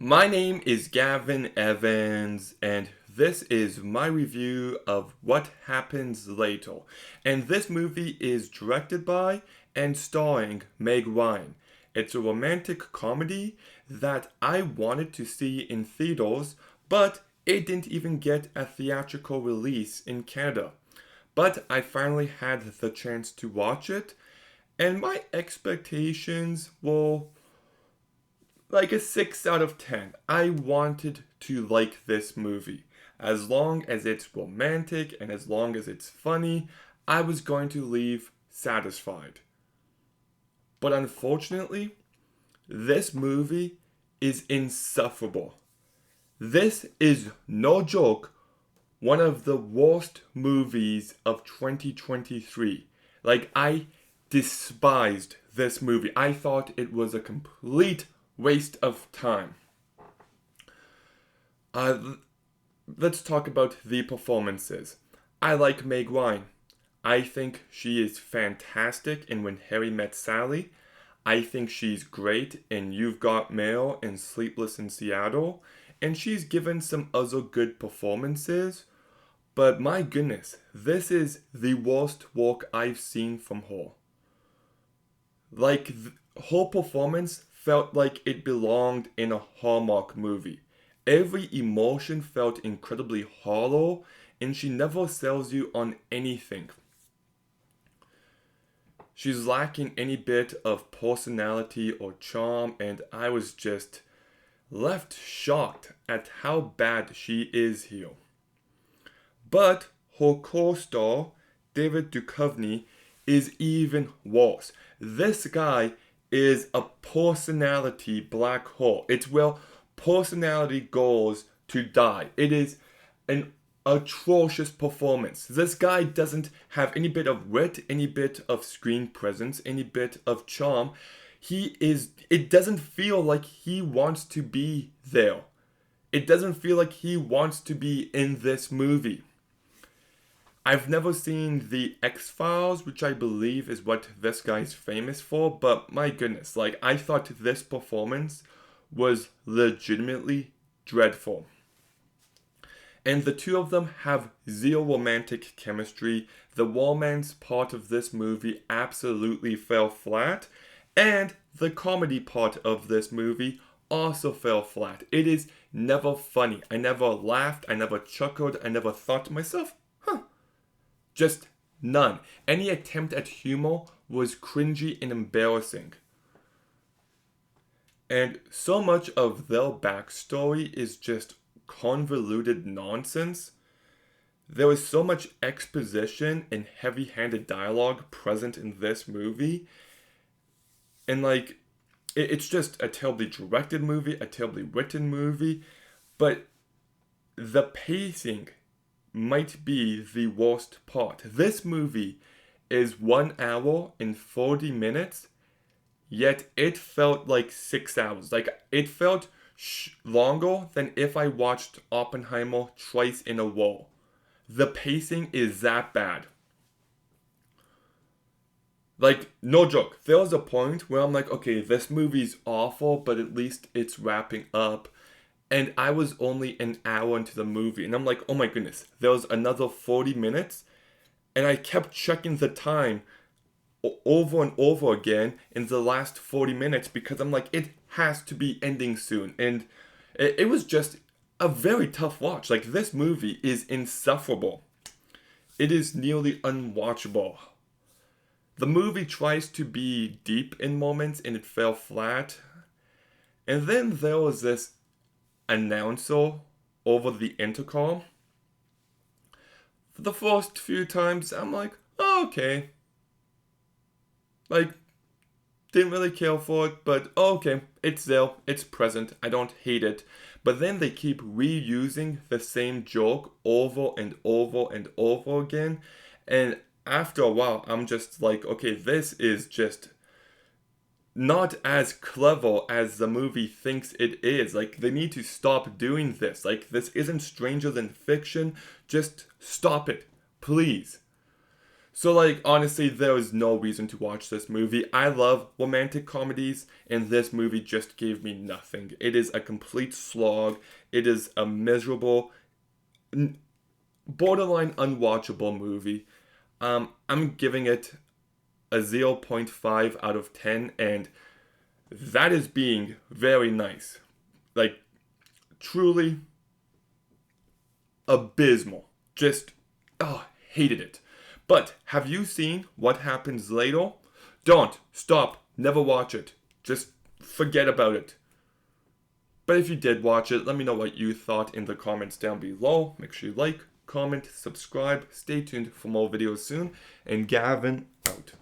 My name is Gavin Evans, and this is my review of What Happens Later. And this movie is directed by and starring Meg Ryan. It's a romantic comedy that I wanted to see in theaters, but it didn't even get a theatrical release in Canada. But I finally had the chance to watch it, and my expectations were like a 6 out of 10. I wanted to like this movie. As long as it's romantic and as long as it's funny, I was going to leave satisfied. But unfortunately, this movie is insufferable. This is no joke, one of the worst movies of 2023. I despised this movie. I thought it was a complete waste of time. Uh, let's talk about the performances. I like Meg Ryan. I think she is fantastic in When Harry Met Sally. I think she's great in You've Got Mail and Sleepless in Seattle. And she's given some other good performances. But my goodness, this is the worst work I've seen from her. Her performance felt like it belonged in a Hallmark movie. Every emotion felt incredibly hollow, and she never sells you on anything. She's lacking any bit of personality or charm, and I was just left shocked at how bad she is here. But her co-star, David Duchovny, is even worse. This guy is a personality black hole. It's where personality goes to die. It is an atrocious performance. This guy doesn't have any bit of wit, any bit of screen presence, any bit of charm. It doesn't feel like he wants to be there. It doesn't feel like he wants to be in this movie. I've never seen the X-Files, which I believe is what this guy's famous for, but my goodness, I thought this performance was legitimately dreadful. And the two of them have zero romantic chemistry. The romance part of this movie absolutely fell flat, and the comedy part of this movie also fell flat. It is never funny. I never laughed, I never chuckled, I never thought to myself, just none. Any attempt at humor was cringy and embarrassing. And so much of their backstory is just convoluted nonsense. There was so much exposition and heavy handed dialogue present in this movie. And it's just a terribly directed movie, a terribly written movie. But the pacing might be the worst part. This movie is 1 hour and 40 minutes, yet it felt like 6 hours. It felt longer than if I watched Oppenheimer twice in a row. The pacing is that bad. No joke. There was a point where I'm like, okay, this movie's awful, but at least it's wrapping up. And I was only an hour into the movie, and I'm like, oh my goodness, there was another 40 minutes, and I kept checking the time over and over again in the last 40 minutes because I'm like, it has to be ending soon. And it was just a very tough watch. This movie is insufferable. It is nearly unwatchable. The movie tries to be deep in moments, and it fell flat. And then there was this announcer over the intercom. For the first few times, I'm like, oh, okay. Didn't really care for it, but oh, okay, it's there, it's present, I don't hate it. But then they keep reusing the same joke over and over and over again. And after a while, I'm just like, okay, this is just not as clever as the movie thinks it is. They need to stop doing this. This isn't Stranger Than Fiction. Just stop it, please. So, like, honestly, there was no reason to watch this movie. I love romantic comedies, and this movie just gave me nothing. It is a complete slog. It is a miserable, borderline unwatchable movie. I'm giving it a zero point 0.5 out of 10, and that is being very nice. Like, truly abysmal. Just, oh, hated it. But have you seen what happens later? Don't. Stop. Never watch it. Just forget about it. But if you did watch it, let me know what you thought in the comments down below. Make sure you like, comment, subscribe. Stay tuned for more videos soon. And Gavin out.